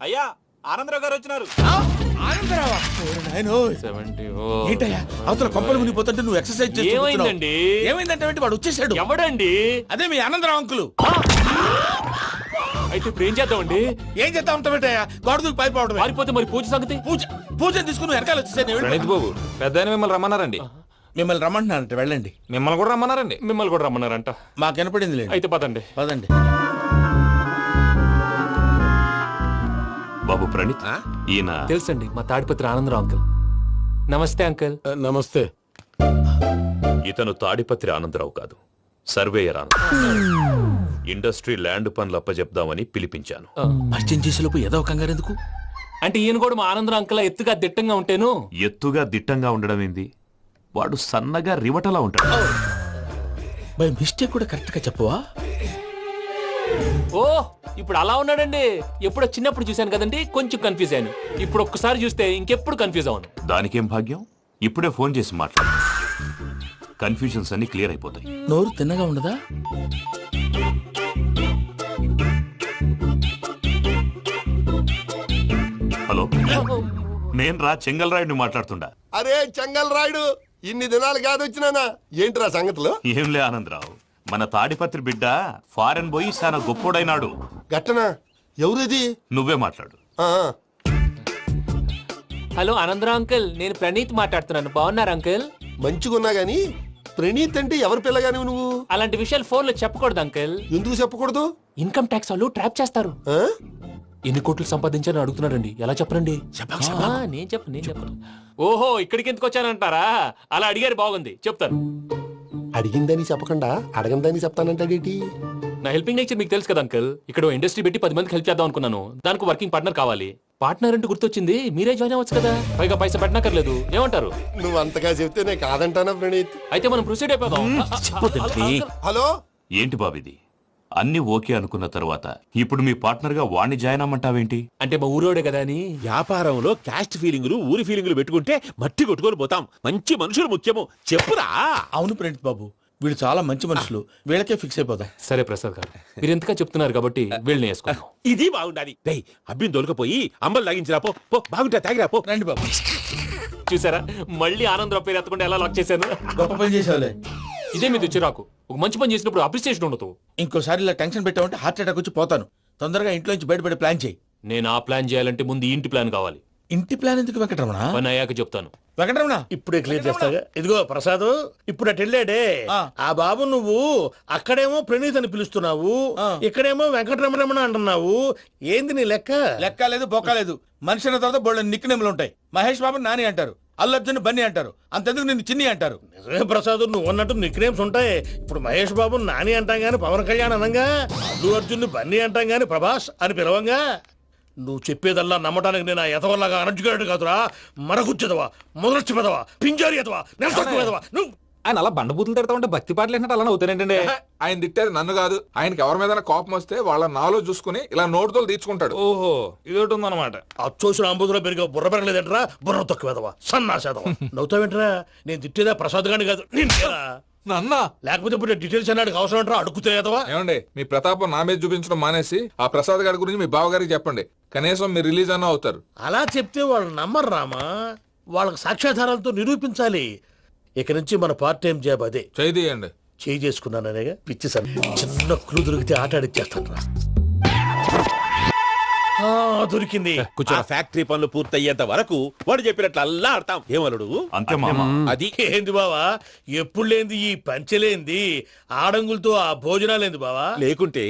అయ్యా ఆనందరావు గారు వచ్చినారు. ఆనందరావా? ఏంటయ్యా అవతల కొంపలు మునిగిపోతుంటే నువ్వు ఎక్సర్సైజ్ చేస్తున్నావు. ఏమైందంటే వాడు వచ్చేసాడు. ఎవడండి? అదే మీ ఆనందరావు అంకులు. అయితే ఇప్పుడు ఏం చేద్దామండి? ఏం చేస్తా ఉంటావేటయ్యా? గోడ దూకి పైపోవడం. పారిపోతే మరి పూజ సంగతి? పూజ తీసుకుని వెనకాల వచ్చేసాను. ప్రణీత్ బాబు పెద్ద మిమ్మల్ని రమ్మన్నారండి. మిమ్మల్ని రమ్మంటున్నారంట, వెళ్ళండి. మిమ్మల్ని కూడా రమ్మన్నారండి. మిమ్మల్ని కూడా రమ్మన్నారంట. మాకు వినపడింది లేదు. అయితే పదండి. పదండి. బాబు ప్రణీత్, ఈయన తెలుసండి, మా తాడిపత్రి ఆనందరావు అంకుల్. నమస్తే అంకుల్. నమస్తే. ఇతను తాడిపత్రి ఆనందరావు కాదు, సర్వేయర్ ఆనందరావు. ఇండస్ట్రీ ల్యాండ్ పనులు అప్పజెప్దామని పిలిపించాను. పరిచయం చేసేలోపు ఏదో కంగారు ఎందుకు? అంటే ఈయన కూడా మా ఆనందరావు అంకుల్ ఎత్తుగా దిట్టంగా ఉంటేను. ఎత్తుగా దిట్టంగా ఉండడం ఏంది? వాడు సన్నగా రివటలా ఉంటాడు. బై మిస్టేక్ కూడా కరెక్ట్ గా చెప్పవా? ఓ ఇప్పుడు అలా ఉన్నాడండి. ఎప్పుడో చిన్నప్పుడు చూశాను కదండి, కొంచెం కన్ఫ్యూజ్ అయ్యాను. ఇప్పుడు ఒక్కసారి చూస్తే ఇంకెప్పుడు కన్ఫ్యూజ్ అవ్వను. దానికేం భాగ్యం, ఇప్పుడే ఫోన్ చేసి మాట్లాడు. కన్ఫ్యూజన్స్ అన్ని క్లియర్ అయిపోతాయి. నోరు తిన్నగా ఉండదా? హలో, నేను చెంగల్ రాయుడిని మాట్లాడుతుండా. అరే చెంగల్ రాయుడు, ఇన్ని దినాలు కాదు వచ్చినానా? ఏంట్రా సంగతులు? ఏంలే ఆనందరావు, మన తాడిపత్రి బిడ్డ ఫారెన్ పోయి చాలా గొప్పోడైనాడు. గట్టనా? ఎవరిది? నువ్వే మాట్లాడు. హలో ఆనందరావు అంకుల్, నేను ప్రణీత్ మాట్లాడుతున్నాను. బాగున్నారు అంకుల్? మంచిగున్నా గాని ప్రణీత్ అంటే ఎవరి పిల్లగాని నువ్వు? అలాంటి విషయాలు ఫోన్ లో చెప్పకూడదు అంకుల్. ఎందుకు చెప్పకూడదు? ఇన్కమ్ ట్యాక్స్ వాళ్ళు ట్రాప్ చేస్తారు. ఆ? ఎన్ని కోట్లు సంపాదించాలని అడుగుతున్నాడండి. ఎలా చెప్పరండి? నేను చెప్పను. ఓహో, ఇక్కడికి ఎందుకు వచ్చానంటారా? అలా అడిగారు, బాగుంది, చెప్తాను. అడిగిందని చెప్పకుండా అడగందని చెప్తానంటాడేటి? నా హెల్పింగ్ నేచర్ మీకు తెలుసు కదా అంకుల్. ఇక్కడ ఇండస్ట్రీ పెట్టి 10 మందికి హెల్ప్ చేద్దాం అనుకున్నాను. దానికి వర్కింగ్ పార్ట్నర్ కావాలి. పార్ట్నర్ అంటే గుర్తొచ్చింది, మీరే జాయిన్ అవ్వచ్చు కదా. పైగా పైసా పెట్టనక్కర్లేదు. ఏమంటారు? నువ్వు అంతగా చెప్తే నేను కాదంటానా ప్రణీత్? అయితే మనం ప్రొసీడ్ అయిపోదాం. హలో, ఏంటి బాబిది? అన్ని ఓకే అనుకున్న తర్వాత ఇప్పుడు మీ పార్ట్నర్ గా వాణ్ణి జాయిన్ అమ్మంటావేంటి? అంటే మా ఊరోడే కదా అని. వ్యాపారంలో క్యాస్ట్ ఫీలింగులు, ఊరి ఫీలింగులు పెట్టుకుంటే మట్టి కొట్టుకొని పోతాం. మంచి మనుషులు ముఖ్యము. చెప్పురా. అవును ప్రణీత్ బాబు, వీళ్ళు చాలా మంచి మనుషులు. వీళ్ళకే ఫిక్స్ అయిపోదాం. సరే ప్రసాద్ గారు, మీరు ఎంతగా చెప్తున్నారు కాబట్టి వీళ్ళని వేసుకున్నాం. ఇది బాగుండాలి. డై అబ్బిని దొలకపోయి అంబలు తాగించిరా పో. బాగుంటా, తాగిరా పో. రండి బాబు. చూసారా, మళ్ళీ ఆనందరావు పేరు ఎత్తకుండా ఎలా లాక్ చేశాను. గొప్ప పని చేసేవాళ్ళే. ఇదే మీద చిరాకు. ఒక మంచి పని చేసినప్పుడు అప్రిసియేషన్ ఉండదు. ఇంకోసారి ఇలా టెన్షన్ పెట్టామంటే హార్ట్ అటాక్ వచ్చి పోతాను. తొందరగా ఇంట్లో నుంచి బయటపడే ప్లాన్ చేయి. నేను ఆ ప్లాన్ చేయాలంటే ముందు ఈ ఇంటి ప్లాన్ కావాలి. ఇంటి ప్లాన్ ఎందుకు వెంకటరమణ? పని అయ్యాక చెప్తాను. వెంకటరమణ ఇప్పుడే క్లియర్ చేస్తాగా. ఇదిగో ప్రసాద్, ఇప్పుడు అటు వెళ్ళాడే ఆ బాబు, నువ్వు అక్కడేమో ప్రణీత్ అని పిలుస్తున్నావు, ఇక్కడేమో వెంకటరమణ అంటున్నావు. ఏంది నీ లెక్క? లెక్క లేదు, బొక్క లేదు. మనిషి అన్న తర్వాత బోళ్ళ నిక్ నేమ్లు ఉంటాయి. మహేష్ బాబు నాని అంటారు, అల్లు అర్జున్ బన్నీ అంటారు, అంతెందుకు నిన్ను చిన్ని అంటారు. నిజమే ప్రసాద్, నువ్వు అన్నట్టు నిక్ నేమ్స్ ఉంటాయి. ఇప్పుడు మహేష్ బాబు నాని అంటాం గాని పవన్ కళ్యాణ్ అనంగా, అల్లు అర్జున్ బన్నీ అంటాం గాని ప్రభాస్ అని పిలవంగా. నువ్వు చెప్పేదల్లా నమ్మటానికి నేను ఆ ఎతవల్లాగా అనర్జుకేటెడ్ కాదురా. మరగుచ్చదవా, మొదలచ్చి పెదవా, పింజారి ఎదవా, నెలసొక్కు పెదవా. నువ్వు ఆయన అలా బండబూతులు తిడతా ఉంటే భక్తి పాటలు ఏంటంటే అలా అవుతానంటే. ఆయన తిట్టేది నన్ను కాదు, ఆయనకి ఎవరి మీద కోపం వస్తే వాళ్ళ నాలో చూసుకుని ఇలా నోటుతో తీర్చుకుంటాడు. ఓహో, ఇదొకటి ఉందన్నమాట. అచ్చోసిన అంబుధులో పెరిగే బుర్ర పెరగలేదంటరా. బుర్ర తొక్కు వెదవా, సన్నాసేదవా. నవ్వుతావేంటరా? నేను తిట్టేదా ప్రసాద్ గాని కాదు, నిన్నేరా. నన్న లేకపోతే ఇప్పుడు డీటెయిల్స్ అన్నాడు అవసరం అంటారా? అడుగుతాయేదవా. ఏమండి, మీ ప్రతాపం నా మీద చూపించడం మానేసి ఆ ప్రసాద్ గారి గురించి మీ బావగారికి చెప్పండి. కనీసం మీరు రిలీజ్ అన్న అవుతారు. అలా చెప్తే వాళ్ళు నమ్మరు రామా. వాళ్ళకి సాక్ష్యాధారాలతో నిరూపించాలి. ఇక నుంచి మన పార్ట్ టైం జాబ్ అదే. చేయండి. చేయి చేసుకున్నాననేగా పిచ్చి సార్. చిన్న క్లూ దొరికితే ఆట ఆడిచ్చేస్తాను రా. దొరికింది. కొంచెం ఫ్యాక్టరీ పనులు పూర్తయ్యేంత వరకు వాడు చెప్పినట్లు అల్లా ఆడతాం. ఏమలుడు అంతే మామ. అది ఏంది బావా, ఎప్పుడు లేంది ఈ పంచలేంది, ఆడంగులతో ఆ భోజనాలేంది బావా? లేకుంటే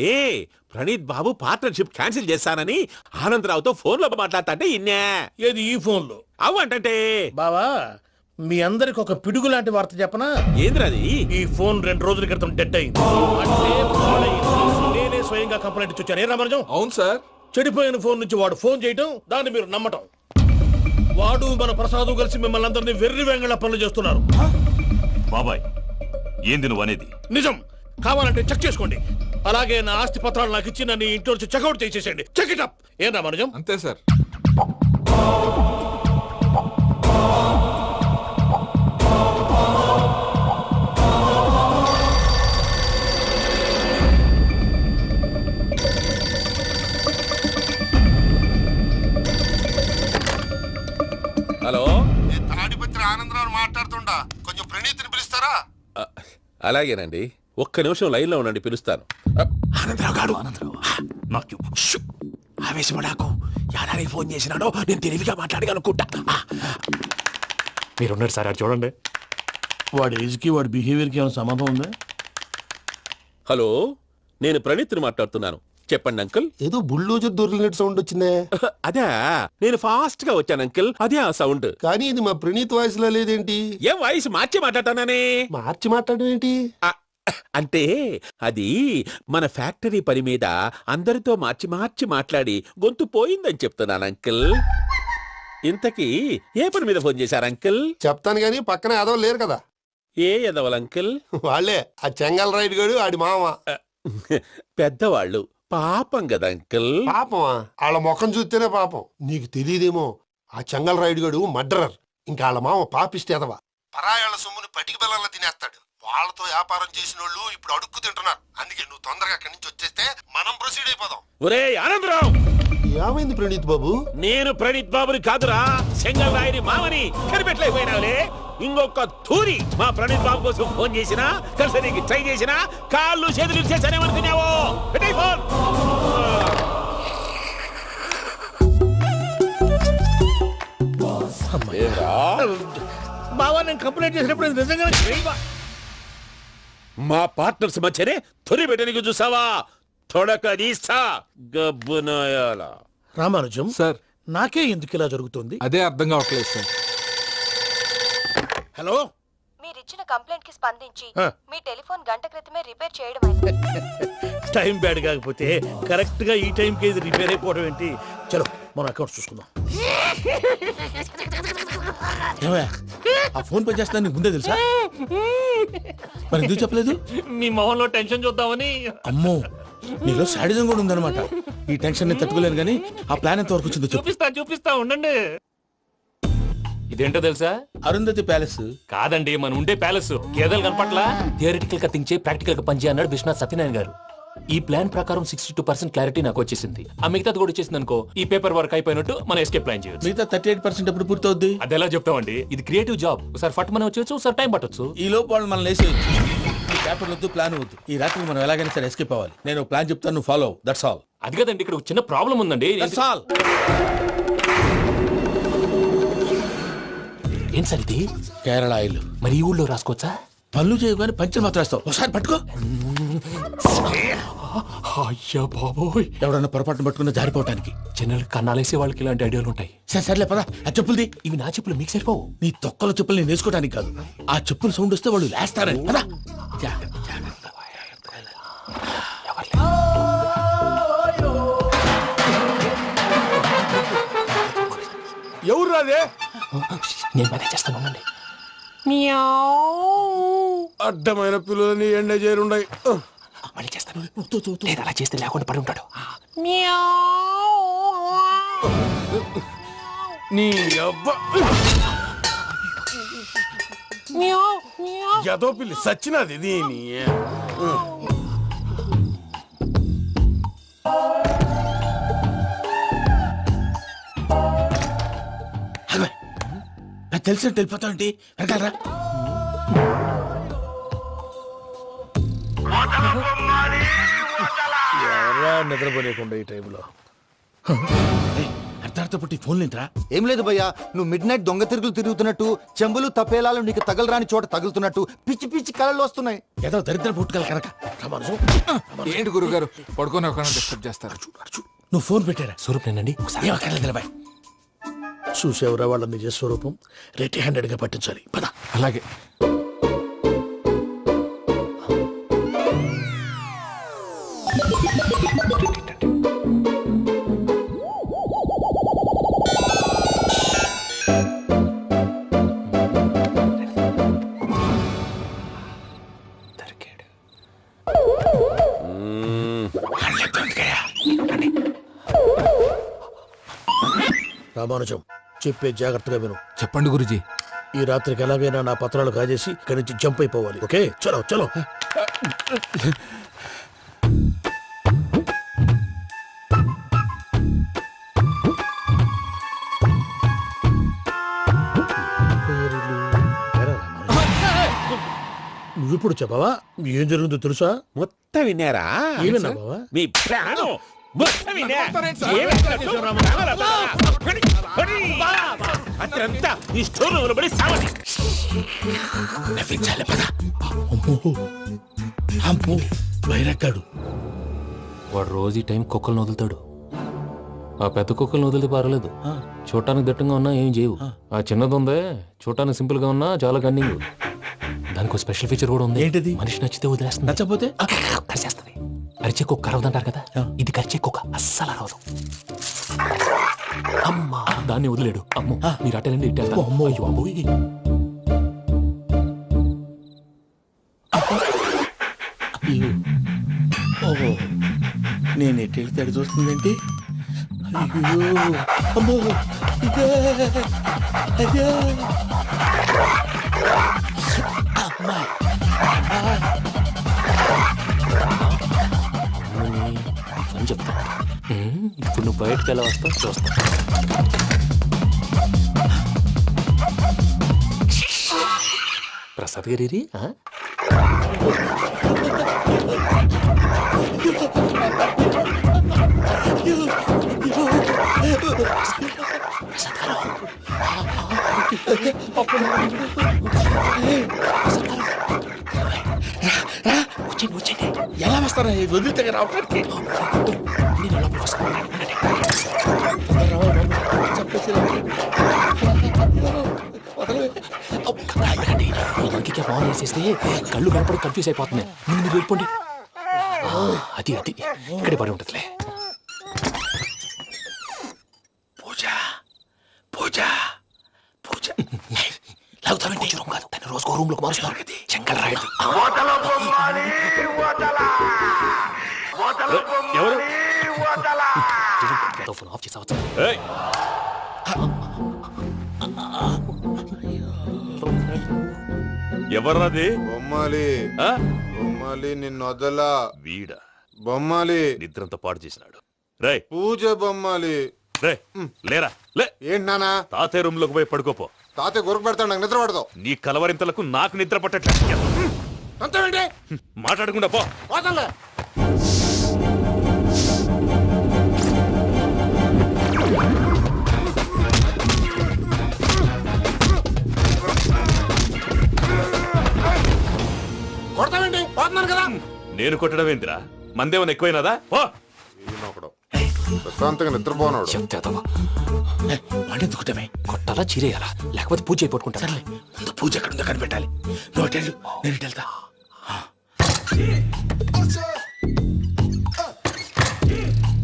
ప్రణీత్ బాబు పార్ట్నర్షిప్ క్యాన్సిల్ చేస్తానని ఆనందరావుతో ఫోన్ లో మాట్లాడతాంటే ఇన్నే. ఏది ఈ ఫోన్ లో? అవ్వంటే బావా, మీ అందరికి ఒక పిడుగు లాంటి వార్త చెప్పనా? ఏంద్రది? ఈ ఫోన్ 2 రోజుల క్రితం డెడ్ అయింది. అంటే పాడైంది. నేనే స్వయంగా కంప్లైంట్ ఇచ్చి వచ్చాను. ఏ రామరాజం? అవును సార్. చెడిపోయిన ఫోన్ నుంచి వాడు ఫోన్ చేయటం, దాన్ని మీరు నమ్మటం. వాడు మన ప్రసాదు కలిసి మిమ్మల్ని అందరినీ వెర్రి వెంగళ పనులు చేస్తున్నారు. బాబాయ్, ఏంది నువ్వు అనేది? నిజం. కావాలంటే చెక్ చేసుకోండి. అలాగే నా ఆస్తి పత్రాలు నాకు ఇచ్చి నన్ను ఇంట్లో నుంచి చెక్అౌట్ చేసేసండి. Check it up. ఏం రామరాజం? అంతే సార్. అలాగేనండి, ఒక్క నిమిషం లైన్ లో ఉండండి, పిలుస్తాను. ఆనందరావు గాడు ఆవేశపడాకు. యాదానికి ఫోన్ చేసినాడో నేను తెలివిగా మాట్లాడగలనుకుంటా. మీరున్నారు సార్, అది చూడండి. వాడి ఏజ్కి వాడి బిహేవియర్కి ఏమైనా సంబంధం ఉందా? హలో, నేను ప్రణీత్ని మాట్లాడుతున్నాను. చెప్పండి అంకుల్. ఏదో బుల్డోజర్ దొరికినట్టు సౌండ్ వచ్చిందే. అదే, నేను ఫాస్ట్ గా వచ్చాను అంకుల్, అదే ఆ సౌండ్. కానీ ఇది మా ప్రణీత్ వాయిస్ లో లేదేంటి? ఏ వాయిస్ మార్చి మాట్లాడతాననే? మార్చి మాట్లాడడం ఏంటి? అంటే అది మన ఫ్యాక్టరీ పని మీద అందరితో మార్చి మార్చి మాట్లాడి గొంతు పోయిందని చెప్తున్నాను అంకుల్. ఇంతకీ ఏ పని మీద ఫోన్ చేశారు అంకుల్? చెప్తాను గానీ పక్కన ఏదో లేరు కదా. ఏ ఎదవల్ అంకుల్? వాళ్ళే ఆ చెంగల్ రైడ్ గడు ఆడి మామ. పెద్దవాళ్ళు, పాపం కదా అంకుల్. పాపమా? వాళ్ళ ముఖం చూస్తేనే పాపం. నీకు తెలియదేమో, ఆ చెంగల్ రైడ్ గడు మర్డరర్. ఇంకా వాళ్ళ మామ పాపిస్తే ఎదవా. పరాయాళ్ళ సొమ్ముని పటికి బెల్లంలో తినేస్తాడు. వాళ్ళతో వ్యాపారం చేసిన వాళ్ళు ఇప్పుడు అడుక్కు తింటున్నారు. అందుకే నువ్వు తొందరగా అక్కడి నుంచి వచ్చేస్తే మనం ప్రొసీడ్ అయిపోదాం. ఒరే ఆనందరావు! ఏమైంది ప్రణీత్ బాబు? నేను ప్రణీత్ బాబుని కాదురా, సెంగల్ రాయని మామని. కనిపెట్టలేకపోయినావులే. ఇంకొక తూరి మా ప్రణీత్ బాబు కోసం ఫోన్ చేసినా, కలిసి నీకు ట్రై చేసినా కాళ్ళు చేతులు ఇచ్చేసానేమనుకున్నావు. పెట్టేయ్ ఫోన్. బావా, నేను కంప్లైంట్ చేసినప్పుడు ఇది నిజంగా మా పార్ట్నర్స్ మధ్యనే తొలి పెట్టడానికి చూసావా? తొడక నీస్తా గబ్బునాయాల. రామానుజం సార్, నాకే ఎందుకు ఇలా జరుగుతుంది? అదే అర్థం కావట్లేదు సార్. హలో, మీరిచ్చిన కంప్లైంట్ కి స్పందించి ఆ. మీ టెలిఫోన్ గంట క్రితమే రిపేర్ చేయడం అయింది. టైం బ్యాడ్ కాకపోతే కరెక్ట్ గా ఈ టైం కి ఇది రిపేర్ అయిపోవడం ఏంటి? చలో మన అకౌంట్ చూసుకుందాం. ఏమయ్యా, ఆ ఫోన్ పని చేస్తా నీకు ముందే తెలుసా? మరి ఎందుకు చెప్పలేదు? మీ మొహంలో టెన్షన్ చూద్దామని. అమ్మో, నీలో శాడిజం కూడా ఉందన్నమాట. ఈ టెన్షన్ నేను తట్టుకోలేను కానీ ఆ ప్లాన్ ఎంత వరకు వచ్చిందో చెప్పు. చూపిస్తా ఉండండి. ఇదేంటో తెలుసా? అరుంధతి ప్యాలెస్. కాదండి, మన ఉండే ప్యాలెస్. గేదెలు కనపట్లా? థియరిటికల్ గా థింక్ చేయి, ప్రాక్టికల్ గా పనిచేయి అన్నాడు విశ్వనాథ్ సత్యనారాయణ గారు. ఈ ప్లాన్ ప్రకారం 62% క్లారిటీ నాకు వచ్చేసింది. ఆ మిగతాది కూడా వచ్చేసింది అనుకో, ఈ పేపర్ వర్క్ అయిపోయినట్టు మనం ఎస్కేప్ ప్లాన్ చేయొచ్చు. మిగతా 38% ఎప్పుడు పూర్తవుద్ది? అది ఎలా చెప్తామండి? ఇది క్రియేటివ్ జాబ్. ఒకసారి ఫట్ మనం వచ్చేయచ్చు, ఒకసారి టైం పట్టొచ్చు. ఈ లోపు వాళ్ళు మనం లేసేయచ్చు. ఈ పేపర్ వద్దు, ప్లాన్ వద్దు. ఈ రాత్రికి మనం ఎలాగైనా సరే ఎస్కేప్ అవ్వాలి. నేను ప్లాన్ చెప్తాను, నువ్వు ఫాలో. That's all. అది కదండి, ఇక్కడ ఒక చిన్న ప్రాబ్లం ఉందండి. That's all. ఏం సార్ ఇది? కేరళ ఆయిల్. మరి ఈ ఊళ్ళో రాసుకోవచ్చా? పనులు చేయగానే పంచర్ మాత్రం వేస్తావు. ఒకసారి పట్టుకో. అయ్యా బాబోయ్, ఎవడన్నా పొరపాటున పట్టుకున్న జారిపోవటానికి. జనరల్ కన్నాలేసే వాళ్ళకి ఇలాంటి ఐడియాలు ఉంటాయి. సర్లే పదా, ఆ చెప్పులది. ఇవి నా చెప్పులు మీకు సరిపోవు. నీ తొక్కల చెప్పులు నేను వేసుకోవడానికి కాదు, ఆ చెప్పులు సౌండ్ వస్తే వాళ్ళు లేస్తారని. పదా. ఎవరు రాదే? నేను మేనేజ్ చేస్తాను, ఉండండి. అడ్డమైన పిల్లలని ఎండ చేరుండయి. మళ్ళీ చేస్తాను. లేదు, అలా చేస్తే లేకుండా పడి ఉంటాడు. నీ అబ్బా ఎదో పిల్లి సచ్చినది దీని. తెలిసినట్టు వెళ్ళిపోతావు ఏంటి? వెనకాలరా. ఎవరా నిద్రపోలేకుండా ఈ టైంలో? అర్ధార్థ పుట్టి ఫోన్ లేంట్రా. ఏం లేదు భయ్యా, నువ్వు మిడ్ నైట్ దొంగ తిరుగులు తిరుగుతున్నట్టు, చెంబులు తపేలాలు నీకు తగలరాని చోట తగులుతున్నట్టు పిచ్చి పిచ్చి కళలు వస్తున్నాయి. ఏదో దరిద్ర పుట్టుకల కనుక. ఏంటి గురుగారు పడుకొని ఒక డిస్టర్బ్ చేస్తారు? నువ్వు ఫోన్ పెట్టారా? స్వరూప్ నేనండి. ఒకసారి నిలబాయ్. చూసేవరా వాళ్ళ నిజ స్వరూపం. రెట్టి హ్యాండెడ్ గా పట్టించాలి. పద. అలాగే. రామానుజం, చెప్పే జాగ్రత్తగా విను. చెప్పండి గురుజీ. ఈ రాత్రికి ఎలాగైనా నా పత్రాలు కాజేసి ఇక్కడి నుంచి జంప్ అయిపోవాలి. ఓకే, చలో చలో. నువ్వు ఇప్పుడు చెప్పవా ఏం జరుగుతుందో తెలుసా? మొత్తం విన్నారా? ఏమన్నా బావా? మీ ప్రాణం మొత్తం విన్నా. అత్రంతా ఈ స్టోర్ రూమ్ లో పడి సావని. నవ్వించాలి పద. అమ్మో బైరక్కాడు. వాడు రోజు ఈ టైం కుక్కలను వదులుతాడు. ఆ పెద్ద కుక్కలను వదిలితే పర్వాలేదు, చూడటానికి దట్టంగా ఉన్నా ఏం చేయవు. ఆ చిన్నది ఉందే, చూడటానికి సింపుల్ గా ఉన్నా చాలా కన్నింగ్. దానికి ఒక స్పెషల్ ఫీచర్ కూడా ఉంది. ఏంటిది? మనిషి నచ్చితే వదిలేస్తుంది, నచ్చపోతే కరిచేస్తుంది. అరిచే కుక్క అరవదంటారు కదా, ఇది కరిచే కుక్క అస్సలు అరవదు. అమ్మా దాన్ని వదిలేడు. అమ్మో మీరు అటెండి ఇటు వెళ్తారు. అమ్మో అయ్యో అబ్బోయ్. ఓహో నేను ఎటు వెళ్తే అటు చూస్తుందేంటి? అయ్యో అమ్మో ఇదే అదే అమ్మా. అని చెప్తా. ఇప్పుడు నువ్వు బయటకు ఎలా వస్తావు చూస్తా. ప్రసాద్ గారి ఎలా వస్తారా వదిలితే రావడానికి? ఇంకే ఫోన్ చేసేస్తే కళ్ళు కనపడి కన్ఫ్యూజ్ అయిపోతున్నాయి. మీరు వెళ్ళిపోండి. అది అది ఇక్కడే పడి ఉంటుందిలే. పూజ పూజ పూజ లాగుతామంటే రూమ్ కాదు, దాన్ని రోజుకో రూమ్ లోకి మారుస్తున్నారు. చెంగల్ రాయడు. ఎవరు? ఫోన్ ఆఫ్ చేసావచ్చు. ఎవర్రాది? బొమ్మాలి బొమ్మాలి నిన్ను వదలా. వీడ బొమ్మాలి నిద్రంతా పాడు చేసినాడు. రే పూజ బొమ్మాలి. రే లేరా లే. ఏంటి నానా? తాతయ్య రూమ్ లోకి పోయి పడుకోపో. తాతయ్య గురకు పెడతాడు, నాకు నిద్ర పడతావు. నీ కలవరింతలకు నాకు నిద్ర పట్టట్లేదు. మాట్లాడకుండా పో. కొడతావేంటి? పోతున్నాను కదా. నేను కొట్టడం ఏంటిరా? మందేమన్నా ఎక్కువైనదా? పో. ప్రశాంతంగా నిద్రపోనాడు. వాడెందుకుంటామే? కొట్టాలా చీరేయాలా లేకపోతే పూజ అయిపోట్టుకుంటా. సర్లే ముందు పూజ ఎక్కడ ఉందో కనిపెట్టాలి. నువ్వు అటెళ్ళు, నేను ఇటు వెళ్తా.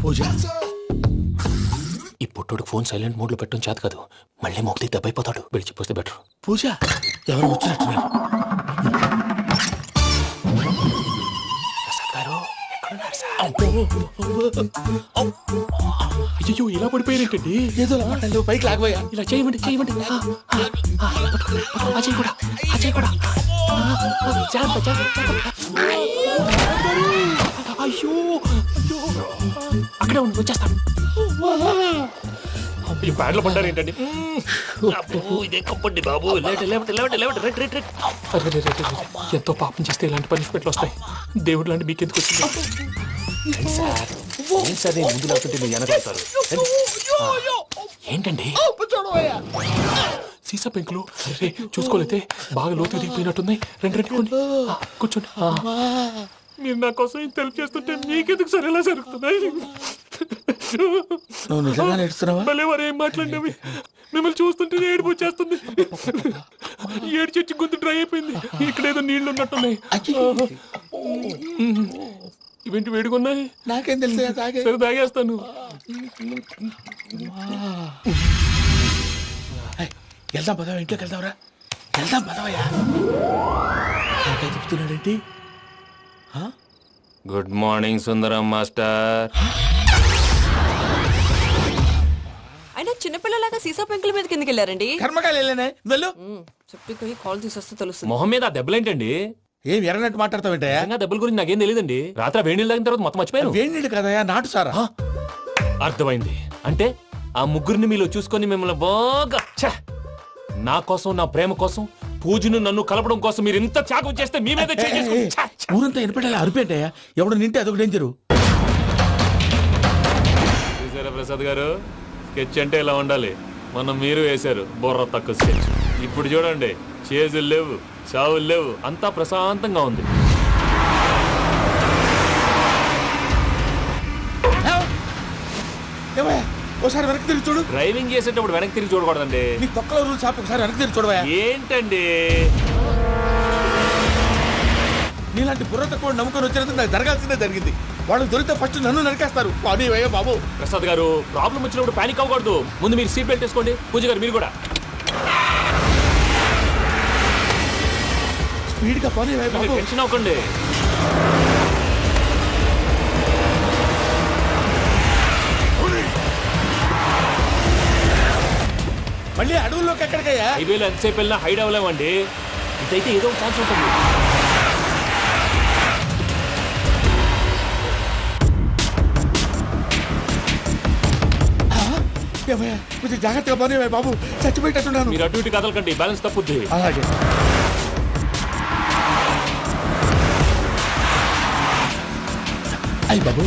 పూజ ఈ పుట్టుడికి ఫోన్ సైలెంట్ మోడ్ లో పెట్టడం చేత కాదు, మళ్ళీ మొక్కి దెబ్బైపోతాడు. విడిచిపోతే బెటర్. పూజ ఎవరు వచ్చినట్టున్నారు? అయ్యో ఇలా పడిపోయారేంటండి? ఏదో పైకి లాగబోయా. ఇలా చేయమండి చేయమండి. అజయ్ కూడా అజయ్ కూడా. అయ్యో అయ్యో అక్కడే ఉండి వచ్చేస్తాను. ఈ బ్యాగ్ లో పడ్డారు ఏంటండి? ఇదే కప్పండి బాబు. ఎంతో పాపం చేస్తే ఇలాంటి పనిష్మెంట్లు వస్తాయి. దేవుడు లాంటి మీకెందుకు వచ్చింది? సార్ నేను ముందు లేకుంటే మీరు వెనకాడతారు. ఏంటండి సీసా పెంకులు? అరే చూసుకోలేతే బాగా లోతుగా దిగిపోయినట్టున్నాయి. రెండు రెండు కూర్చోండి. మీరు నా కోసం ఇంత హెల్ప్ చేస్తుంటే మీకెందుకు సరే ఎలా జరుగుతున్నాయి? నువ్వు నిజంగా నేర్చుతున్నావా? మళ్ళీ వారు ఏం మాట్లాడినవి? మిమ్మల్ని చూస్తుంటే ఏడుపు వచ్చేస్తుంది. ఏడు చెట్టు గొంతు డ్రై అయిపోయింది. ఇక్కడ ఏదో నీళ్లు ఉన్నట్టున్నాయి. ఇవేంటి వేడుకున్నాయి? నాకేం తెలుసు, సరే తాగేస్తాను. వెళ్దాం పదవా, ఇంట్లోకి వెళ్దాంరా. వెళ్దాం పదవయ్యా. చెప్తున్నాడేంటి? గుడ్ మార్నింగ్ సుందరం మాస్టర్. అయినా చిన్నపిల్లలాగా సీసా పెంకుల మీద కిందకి వెళ్ళారండి. కర్మకాయలు వెళ్ళానే వెళ్ళు. చెప్పి కాల్ తీసేస్తే తెలుస్తుంది. మొహం మీద ఆ దెబ్బలేంటండి? ఏం ఎర్రనట్టు మాట్లాడతావేంటయా? దెబ్బల గురించి నాకేం తెలియదండి. రాత్రి వేడి నీళ్ళు తాగిన తర్వాత మొత్తం మర్చిపోయాను. వేడి నీళ్ళు కదయా, నాటు సారా. అర్థమైంది. అంటే ఆ ముగ్గురిని మీలో చూసుకొని మిమ్మల్ని బాగా నా కోసం నా ప్రేమ కోసం పూజను నన్ను కలపడం కోసం మీరు ఇంత త్యాగం చేస్తే మీ మీద చేయి చేసుకుని- ఛ, ఛ. ఊరంతా వినపడేలా అరిపేంటయ్యా ఎవడు నింటే అదొక డేంజరు. చూసారా ప్రసాద్ గారు, స్కెచ్ అంటే ఇలా ఉండాలి. మనం మీరు వేశారు బుర్ర తక్కువ స్కెచ్. ఇప్పుడు చూడండి, చేజులు లేవు, చావులు లేవు, అంతా ప్రశాంతంగా ఉంది. ఏమయ్యా ఒకసారి వెనక్కి తిరిగి చూడు. డ్రైవింగ్ చేసేటప్పుడు వెనక్కి తిరిగి చూడకూడదండి. నీ తొక్కలో రూల్స్ ఆపి ఒకసారి వెనక్కి తిరిగి చూడవయ్యా. ఏంటండి నీలాంటి బుర్ర తక్కువ నమ్ముకొని వచ్చినందుకు నాకు జరగాల్సిందే జరిగింది. వాళ్ళు దొరికితే ఫస్ట్ నన్ను నరికేస్తారు. కానీ అయ్యా బాబు. ప్రసాద్ గారు, ప్రాబ్లం వచ్చినప్పుడు పానిక్ అవ్వకూడదు. ముందు మీరు సీట్ బెల్ట్ వేసుకోండి. పూజ గారు మీరు కూడా స్పీడ్గా పోనీ బాబు. టెన్షన్ అవ్వకండి. మళ్ళీ అడవుల్లోకి ఎక్కడికయ్యా? హైవేలో ఎంతసేపు వెళ్ళినా హైడ్ అవ్వలేమండి. ఇదైతే ఏదో ఒక ఛాన్స్ ఉంటుంది. ఏమయ్యా కొంచెం జాగ్రత్తగా పోనీ బాబు, చచ్చిపోయేటట్టున్నాను. మీరు అటు ఇటు కదలకండి, బ్యాలెన్స్ తప్పుద్ది. అలాగే. అయ్యి బాబు,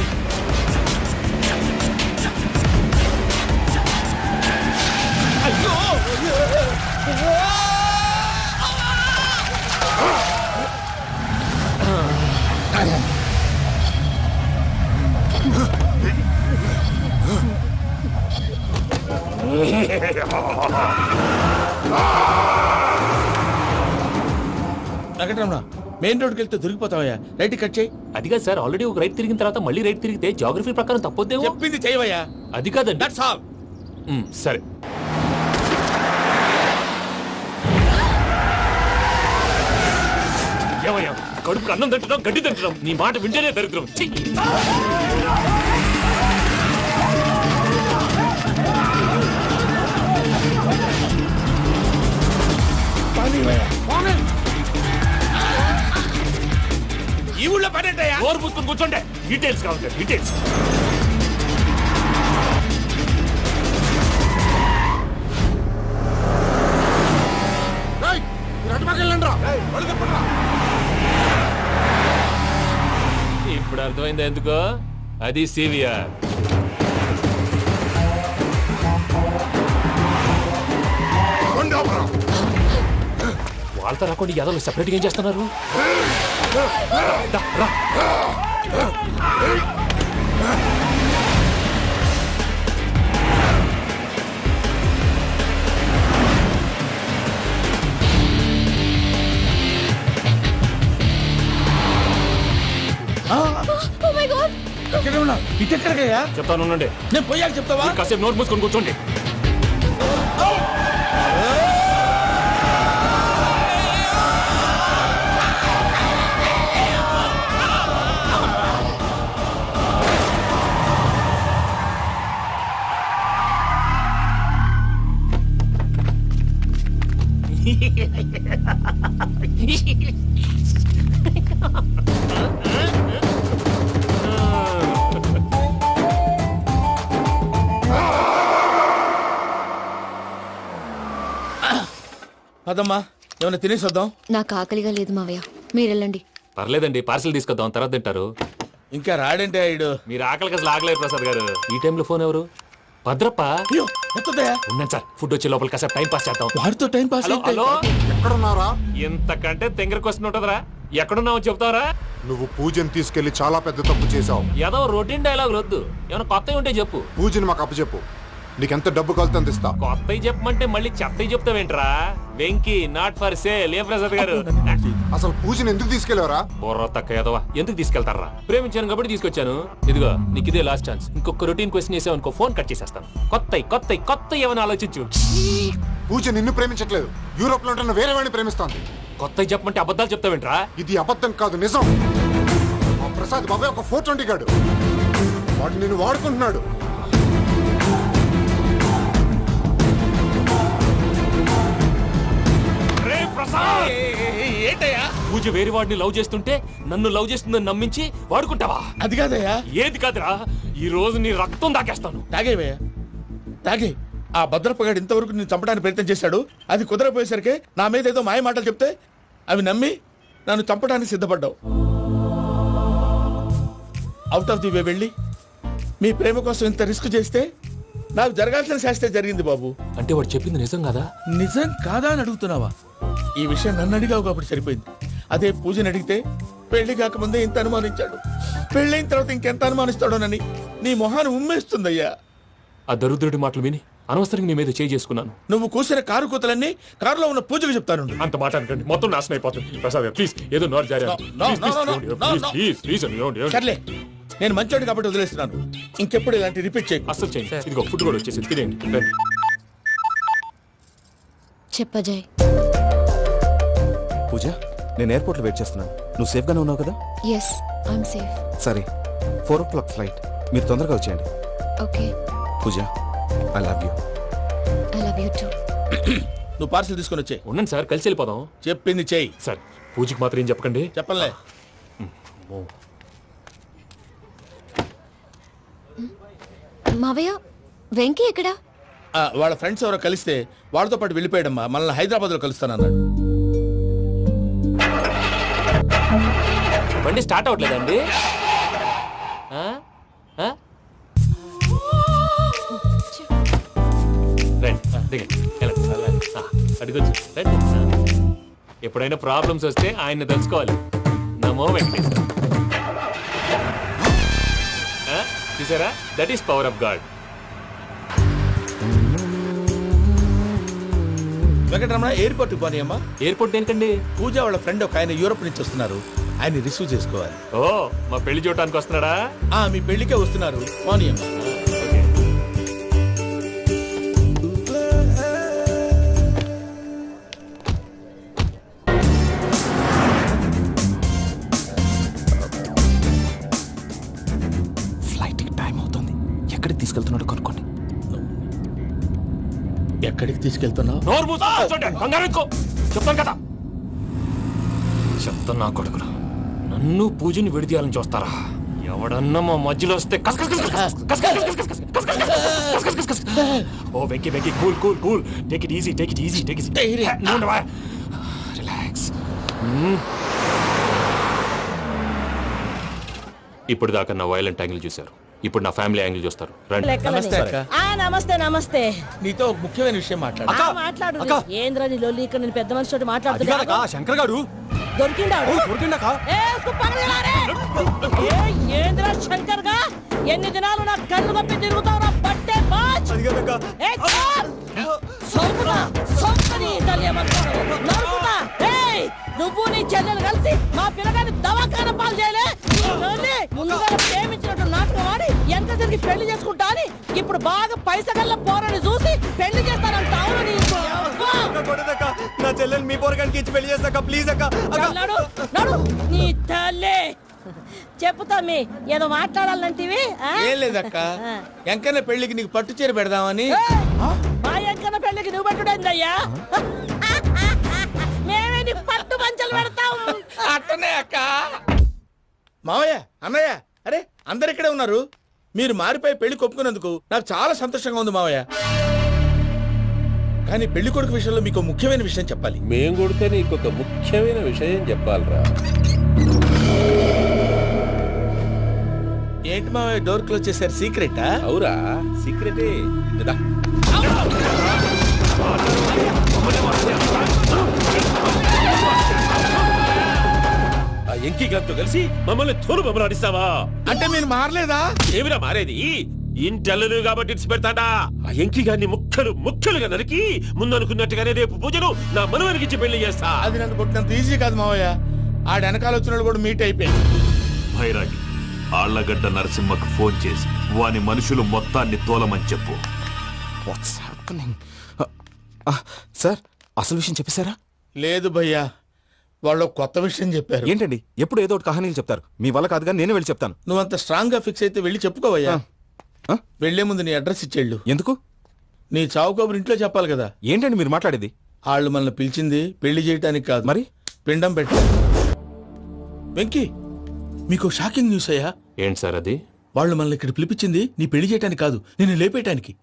వెంకటరమణ మెయిన్ రోడ్కి వెళ్తే దొరికిపోతావయ్యా. రైట్ కట్ చేయి. అది కాదు సార్, ఆల్రెడీ ఒక రైట్ తిరిగిన తర్వాత మళ్ళీ రైట్ తిరిగితే జాగ్రఫీ ప్రకారం తప్పొద్దేమో. చెప్పింది చేయవయ్యా. అది కాదండి. That's all. సరే. ఏమయ్యా, కడుపుకు అన్నం తింటున్నాం, గడ్డి తింటున్నాం, నీ మాట వింటేనే దరిద్రం. ఛీ! ఈ ఊళ్ళో పడేటయ్యా. ఓరు పుస్తకం కూర్చోండి. డీటెయిల్స్ కావాలి, డీటెయిల్స్. ఇప్పుడు అర్థమైంది ఎందుకో. అది సివిఆర్. వాళ్ళతో రాకుండా యాదవ్ సెపరేట్ గా ఏం చేస్తున్నారు? రా. ఇటెక్కడికయ్యా? చెప్తాను ఉండండి. నేను పోయాక చెప్తావా? కాసేపు నోట్ మూసుకొని కూర్చోండి. పదమ్మా, ఏమైనా తినేసి వద్దాం. నాకు ఆకలిగా లేదు మావయ్య, మీరు వెళ్ళండి. పర్లేదండి, పార్సిల్ తీసుకొద్దాం, తర్వాత తింటారు. ఇంకా రాడంటే ఆయుడు. మీరు ఆకలికి అసలు ఆగలేదు ప్రసాద్ గారు. ఈ టైంలో ఫోన్ ఎవరు? భద్రప్ప. అయ్యో ఎత్తదయ్యా. ఉన్నాను సార్, ఫుడ్ వచ్చే లోపల కాసేపు టైం పాస్ చేద్దాం. వాడితో టైం పాస్. హలో హలో, ఎక్కడున్నారా? ఇంతకంటే తెంగర క్వశ్చన్ ఉంటుందిరా. ఎక్కడున్నావు చెప్తావరా? నువ్వు పూజని తీసుకెళ్లి చాలా పెద్ద తప్పు చేశావు. ఏదో రొటీన్ డైలాగ్ వద్దు, ఏమైనా కొత్తవి ఉంటే చెప్పు. పూజని మాకు అప్పచెప్పు. నీకెంత డబ్బు కలితే అంత ఇస్తా. కొత్తవి చెప్పమంటే మళ్ళీ చెత్తవి చెప్తావేంట్రా? Venky not for sale. ఏ ప్రసాద్ గారు, అసలు పూజని ఎందుకు తీసుకెళ్లేవరా? బుర్ర తక్క ఏదవా, ఎందుకు తీసుకెళ్తారా? ప్రేమించాను కాబట్టి తీసుకొచ్చాను. ఇదిగో నీకు ఇదే లాస్ట్ ఛాన్స్. ఇంకొక రొటీన్ క్వశ్చన్ చేసావు అనుకో, ఫోన్ కట్ చేసేస్తాను. కొత్త ఏమైనా ఆలోచించు. పూజ నిన్ను ప్రేమించట్లేదు, యూరోప్ లో ఉంటున్న వేరే వాడిని ప్రేమిస్తాంది. కొత్తవి చెప్పమంటే అబద్ధాలు చెప్తావేంట్రా? ఇది అబద్ధం కాదు, నిజం. మా ప్రసాద్ బాబాయ్ ఒక 420 గాడు. వాడు నిన్ను వాడుకుంటున్నాడు. ఏంటయ్యా? పూజ వేరే వాడిని లవ్ చేస్తుంటే నన్ను లవ్ చేస్తుందని నమ్మించి వాడుకుంటావా? అది కాదయ్యా. ఏది కాదురా, ఈ రోజు నీ రక్తం దాకేస్తాను. తాగేవయ్యా, తాగే. ఆ భద్రప్పగాడు ఇంతవరకు నేను చంపడానికి ప్రయత్నం చేశాడు. అది కుదరపోయేసరికి నా మీద ఏదో మాయ మాటలు చెప్తే అవి నమ్మి నన్ను చంపడానికి సిద్ధపడ్డావు. అవుట్ ఆఫ్ ది వే వెళ్ళి మీ ప్రేమ కోసం ఇంత రిస్క్ చేస్తే నాకు జరగాల్సిన శాస్త్రే జరిగింది బాబు. అంటే వాడు చెప్పింది నిజం కదా? నిజం కాదా అని అడుగుతున్నావా? ఈ విషయం నన్ను అడిగావు కాబట్టి సరిపోయింది. అదే పూజని అడిగితే పెళ్లి కాకముందే ఇంత అనుమానించాడు, పెళ్ళైన తర్వాత ఇంకెంత అనుమానిస్తాడోనని నీ మొహాన్ని ఉమ్మేస్తుందయ్యా. ఆ దరిద్రుడి మాటలు విని అనవసరంగా నీ మీద చేయి చేసుకున్నాను. నువ్వు కూసిన కారు కూతలన్నీ కారులో ఉన్న పూజకు చెప్తాను. అంత మాట అనకండి, మొత్తం నాశనం అయిపోతుంది. ప్రసాద్ ప్లీజ్ ఏదో నోరు జారీ. సర్లే, నేను మంచోడు కాబట్టి వదిలేస్తున్నాను. ఇంకెప్పుడు ఇలాంటి రిపీట్ చేయి. అసలు చేయండి. ఇదిగో ఫుడ్ కూడా వచ్చేసి తినేయండి. రండి. చెప్పజాయ్. పూజ, నేను ఎయిర్పోర్ట్లో వెయిట్ చేస్తున్నాను. నువ్వు సేఫ్గానే ఉన్నావు కదా? Yes, I'm safe. సరే, 4 o'clock ఫ్లైట్. మీరు తొందరగా వచ్చేయండి. Okay. Pooja, I love you. I love you too. నువ్వు పార్సల్ తీసుకొని వచ్చే. ఉండండి సార్, కలిసి వెళ్ళిపోదాం. చెప్పింది చెయ్యి. సార్ పూజకి మాత్రం ఏం చెప్పకండి. చెప్పలే. మావయ్య, వెంకీ ఎక్కడా? వాళ్ళ ఫ్రెండ్స్ ఎవరో కలిస్తే వాళ్ళతో పాటు వెళ్ళిపోయాడమ్మా. మనల్ని హైదరాబాద్లో కలుస్తానన్నాడు. బండి స్టార్ట్ అవ్వట్లేదండి. అడిగొచ్చు. ఎప్పుడైనా ప్రాబ్లమ్స్ వస్తే ఆయన్ని తెలుసుకోవాలి. నమో వెంకటేశ్వర. చూసారా, that is power of God. Venkataramana, airport పోనీ అమ్మా. ఎయిర్పోర్ట్ ఏంటండి? పూజ వాళ్ళ ఫ్రెండ్ ఒక ఆయన యూరోప్ నుంచి వస్తున్నారు. ఆయన రిసీవ్ చేసుకోవాలి. ఓ, మా పెళ్లి చూడటానికి వస్తున్నాడా? మీ పెళ్లికే వస్తున్నారు. పోనీ అమ్మా. ఫ్లైట్కి టైం అవుతుంది. ఎక్కడికి తీసుకెళ్తున్నాడో కనుక్కోండి. ఎక్కడికి తీసుకెళ్తున్నావు? చెప్తాను కదా. చెప్తాను నా కొడుకులు. నన్ను పూజని విడిదీయాలని చూస్తారా? ఎవడన్నా మా మధ్యలో వస్తే ఓ Venky Venky, cool cool cool, take it easy, take it easy, take it easy. Relax. ఇప్పుడు దాకా నా వైలెంట్ యాంగిల్ చూశారు, ఇప్పుడు నా ఫ్యామిలీ యాంగిల్ చూస్తారు. రండి. నమస్తే అక్క. నమస్తే నమస్తే. నీతో ఒక ముఖ్యమైన విషయం మాట్లాడు. మాట్లాడు. ఏంద్రా నీ లొల్లి? ఇక్కడ నేను పెద్ద మనిషితో మాట్లాడుతున్నా. శంకర్ గారు దొరికిందా? ఏంద్రా శంకర్ గా? ఎన్ని దినాలు నా కళ్ళు కప్పి తిరుగుతావు నా పట్టే బాచ్. నువ్వు నీ చెల్లెలు కలిసి మా పిల్లగాని దవాఖాన పాలు చేయలే. ముందుగా ప్రేమించినట్టు నాటకం ఆడి ఎంత తిరిగి పెళ్లి చేసుకుంటా అని ఇప్పుడు బాగా పైసగల్ల పోరని చూసి పెళ్లి చేస్తానంట. నా చెల్లెలు మీ పోరగానికి ఇచ్చి పెళ్లి చేస్తాక ప్లీజ్ అక్క. నడు నీ తల్లి. చెప్పుతా మీ ఏదో మాట్లాడాలంటివి. ఏం లేదక్క, ఎంకన్న పెళ్లికి నీకు పట్టు చీర పెడదామని. మా ఎంకన్న పెళ్లికి నువ్వు పెట్టుడైందయ్యా? మేమే నీ పట్టు పంచలు పెడతాం. అట్టనే అక్క. మావయ్య, అన్నయ్య, అరే అందరు ఇక్కడే ఉన్నారు. మీరు మారిపోయి పెళ్లి కొప్పుకున్నందుకు నాకు చాలా సంతోషంగా ఉంది మావయ్య. కానీ పెళ్లి కొడుకు విషయంలో మీకు ముఖ్యమైన విషయం చెప్పాలి. మేం కొడితే నీకు ఒక ముఖ్యమైన విషయం చెప్పాలిరా. ఏంటి మావయ్య డోర్ క్లోజ్ చేశారు? సీక్రెటా? అవురా, సీక్రెటే. ఆ ఎంకీ గారితో కలిసి మమ్మల్ని తోలు బొమ్మలాడిస్తావా? అంటే మీరు మారలేదా? ఏమిరా మారేది? ఇంటల్లు కాబట్టి ఇడిచి పెడతాడా? ఆ ఎంకీ గారిని ముక్కలుగా నరికి ముందనుకున్నట్టుగానే రేపు పూజను నా మనవరికిచ్చి పెళ్లి చేస్తా. అది నన్ను కొట్టినంత ఈజీ కాదు మావయ్య. ఆడ వెనకాల వచ్చిన వాళ్ళు కూడా మీట్ అయిపోయింది. భైరాగి, ఆళ్లగడ్డ నరసింహకు ఫోన్ చేసి వాని మనుషులు మొత్తాన్ని తోలమని చెప్పు. సార్, అసలు విషయం చెప్పేశారా? లేదు భయ్యా, వాళ్ళు కొత్త విషయం చెప్పారు. ఏంటండి ఎప్పుడు ఏదో ఒకటి కహానీలు చెప్తారు? మీ వల్ల కాదుగా, నేనే వెళ్ళి చెప్తాను. నువ్వంత స్ట్రాంగ్ గా ఫిక్స్ అయితే వెళ్ళి చెప్పుకోవయ్యా. వెళ్లే ముందు నీ అడ్రస్ ఇచ్చేళ్ళు. ఎందుకు? నీ చావు కబురు ఇంట్లో చెప్పాలి కదా. ఏంటండి మీరు మాట్లాడేది? వాళ్ళు మనల్ని పిలిచింది పెళ్లి చేయటానికి కాదు, మరి పిండం పెట్టారు. వెంకీ, మీకు షాకింగ్ న్యూస్ అయ్యా. ఏంటి సార్ అది? వాళ్ళు మనల్ని ఇక్కడ పిలిపించింది నీ పెళ్లి చేయటానికి కాదు, నిన్ను లేపేయటానికి.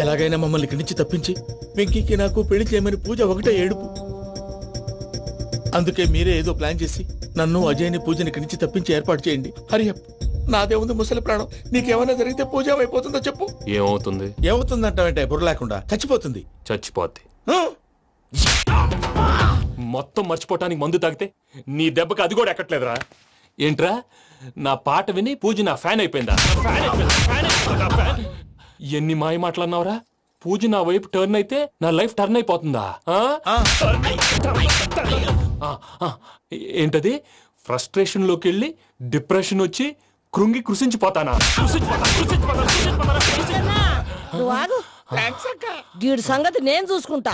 ఎలాగైనా మమ్మల్ని ఇక్కడి నుంచి తప్పించి వెంకీకి నాకు పెళ్లి చేయమని పూజ ఒకటే ఏడుపు. అందుకే మీరే ఏదో ప్లాన్ చేసి నన్ను అజయ్ని పూజని ఇక్కడి నుంచి తప్పించి ఏర్పాటు చేయండి. హరియప్, నాదే ఉంది ముసలి ప్రాణం. నీకేమైనా జరిగితే పూజ అయిపోతుందో చెప్పు. ఏమవుతుంది? ఏమవుతుందంటావంటే బుర్ర లేకుండా చచ్చిపోతుంది. చచ్చిపోద్ది. ఆ? మొత్తం మర్చిపోవటానికి మందు తాగితే నీ దెబ్బకి అది కూడా ఎక్కట్లేదురా. ఏంట్రా, నా పాట విని పూజ నా ఫ్యాన్ అయిపోయిందా? ఎన్ని మాయ మాటలన్నావురా? పూజ నా వైపు టర్న్ అయితే నా లైఫ్ టర్న్ అయిపోతుందా? ఏంటది? ఫ్రస్ట్రేషన్ లోకి వెళ్ళి డిప్రెషన్ వచ్చి కృంగి కృషించిపోతానా? నువ్వు ఆగు. వీడి సంగతి నేను చూసుకుంటా.